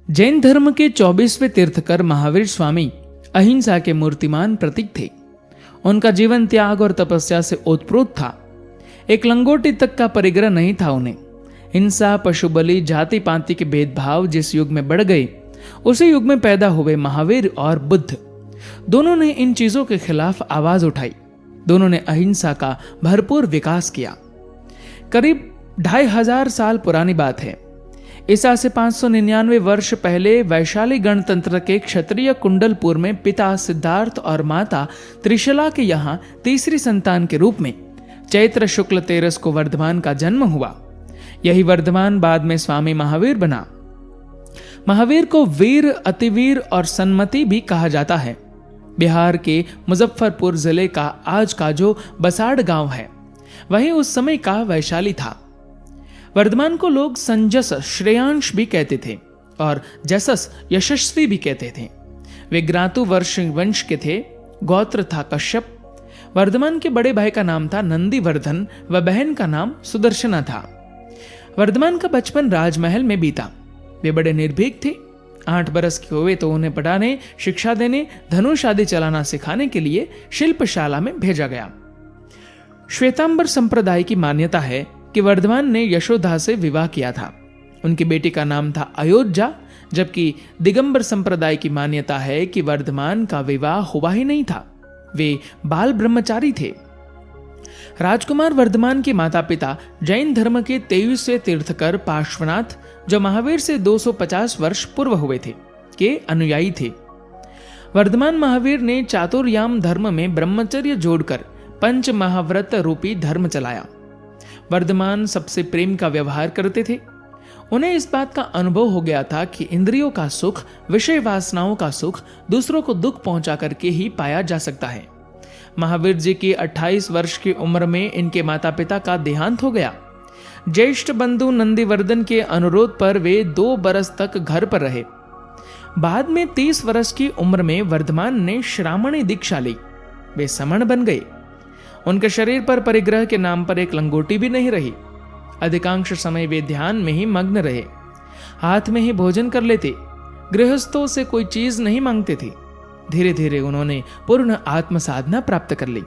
जैन धर्म के 24वें तीर्थकर महावीर स्वामी अहिंसा के मूर्तिमान प्रतीक थे। उनका जीवन त्याग और तपस्या से ओतप्रोत था। एक लंगोटी तक का परिग्रह नहीं था उन्हें। हिंसा, पशु बलि, जाति पाति के भेदभाव जिस युग में बढ़ गए, उसी युग में पैदा हुए महावीर और बुद्ध दोनों ने इन चीजों के खिलाफ आवाज उठाई। दोनों ने अहिंसा का भरपूर विकास किया। करीब 2500 साल पुरानी बात है। ईसा से 599 वर्ष पहले वैशाली गणतंत्र के क्षत्रिय कुंडलपुर में पिता सिद्धार्थ और माता त्रिशला के यहाँ तीसरी संतान के रूप में चैत्र शुक्ल 13 को वर्धमान का जन्म हुआ। यही वर्धमान बाद में स्वामी महावीर बना। महावीर को वीर, अतिवीर और सन्मति भी कहा जाता है। बिहार के मुजफ्फरपुर जिले का आज का जो बसाड़ गांव है, वही उस समय का वैशाली था। वर्धमान को लोग संजस, श्रेयांश भी कहते थे और जसस, यशस्वी भी कहते थे। वे ग्रातु वंश के थे। गोत्र था कश्यप। वर्धमान के बड़े भाई का नाम था नंदीवर्धन व बहन का नाम सुदर्शना था। वर्धमान का बचपन राजमहल में बीता। वे बड़े निर्भीक थे। 8 बरस के हुए तो उन्हें पढ़ाने, शिक्षा देने, धनुष आदि चलाना सिखाने के लिए शिल्पशाला में भेजा गया। श्वेतांबर संप्रदाय की मान्यता है कि वर्धमान ने यशोदा से विवाह किया था। उनकी बेटी का नाम था अयोध्या, जबकि दिगंबर संप्रदाय की मान्यता है कि वर्धमान का विवाह हुआ ही नहीं था। वे बाल ब्रह्मचारी थे। राजकुमार वर्धमान के माता पिता जैन धर्म के 23वें तीर्थकर पार्श्वनाथ, जो महावीर से 250 वर्ष पूर्व हुए थे, के अनुयायी थे। वर्धमान महावीर ने चातुर्याम धर्म में ब्रह्मचर्य जोड़कर पंच महाव्रत रूपी धर्म चलाया। वर्धमान सबसे प्रेम का व्यवहार करते थे। उन्हें इस बात का अनुभव हो गया था कि इंद्रियों का सुख, विषय वासनाओं का सुख दूसरों को दुख पहुंचा करके ही पाया जा सकता है। महावीर जी की 28 वर्ष की उम्र में इनके माता पिता का देहांत हो गया। ज्येष्ठ बंधु नंदीवर्धन के अनुरोध पर वे 2 बरस तक घर पर रहे। बाद में 30 वर्ष की उम्र में वर्धमान ने श्रामणी दीक्षा ली। वे समण बन गए। उनके शरीर पर परिग्रह के नाम पर एक लंगोटी भी नहीं रही। अधिकांश समय वे ध्यान में ही मग्न रहे। हाथ में ही भोजन कर लेते। गृहस्थों से कोई चीज नहीं मांगते थे। धीरे धीरे उन्होंने पूर्ण आत्म साधना प्राप्त कर ली।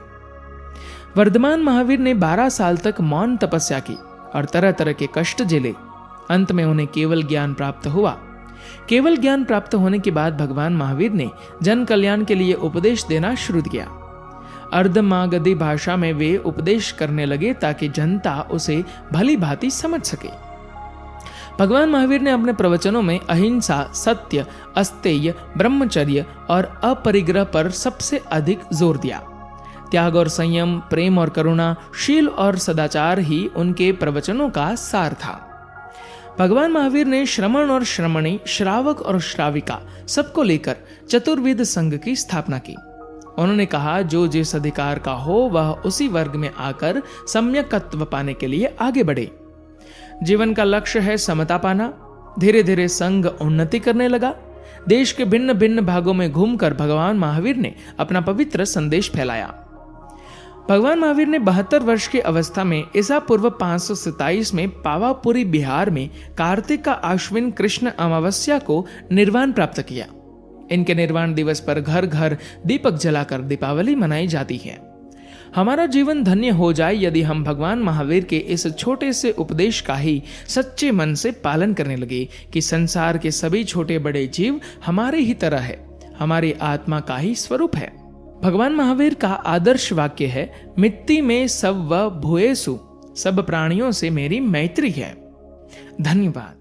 वर्धमान महावीर ने 12 साल तक मौन तपस्या की और तरह तरह के कष्ट झेले। अंत में उन्हें केवल ज्ञान प्राप्त हुआ। केवल ज्ञान प्राप्त होने के बाद भगवान महावीर ने जन कल्याण के लिए उपदेश देना शुरू किया। अर्धमागधी भाषा में वे उपदेश करने लगे ताकि जनता उसे भली भांति समझ सके। भगवान महावीर ने अपने प्रवचनों में अहिंसा, सत्य, अस्तेय, ब्रह्मचर्य और अपरिग्रह पर सबसे अधिक जोर दिया। त्याग और संयम, प्रेम और करुणा, शील और सदाचार ही उनके प्रवचनों का सार था। भगवान महावीर ने श्रमण और श्रमणी, श्रावक और श्राविका सबको लेकर चतुर्विध संघ की स्थापना की। उन्होंने कहा, जो जिस अधिकार का हो वह उसी वर्ग में आकर सम्यकत्व पाने के लिए आगे बढ़े। जीवन का लक्ष्य है समता पाना। धीरे धीरे संघ उन्नति करने लगा। देश के भिन्न भिन्न भागों में घूमकर भगवान महावीर ने अपना पवित्र संदेश फैलाया। भगवान महावीर ने 72 वर्ष की अवस्था में ईसा पूर्व 527 में पावापुरी बिहार में कार्तिक का आश्विन कृष्ण अमावस्या को निर्वाण प्राप्त किया। इनके निर्वाण दिवस पर घर घर दीपक जलाकर दीपावली मनाई जाती है। हमारा जीवन धन्य हो जाए यदि हम भगवान महावीर के इस छोटे से उपदेश का ही सच्चे मन से पालन करने लगे कि संसार के सभी छोटे बड़े जीव हमारे ही तरह है, हमारी आत्मा का ही स्वरूप है। भगवान महावीर का आदर्श वाक्य है, मिट्टी में सब व भूयेसु, सब प्राणियों से मेरी मैत्री है। धन्यवाद।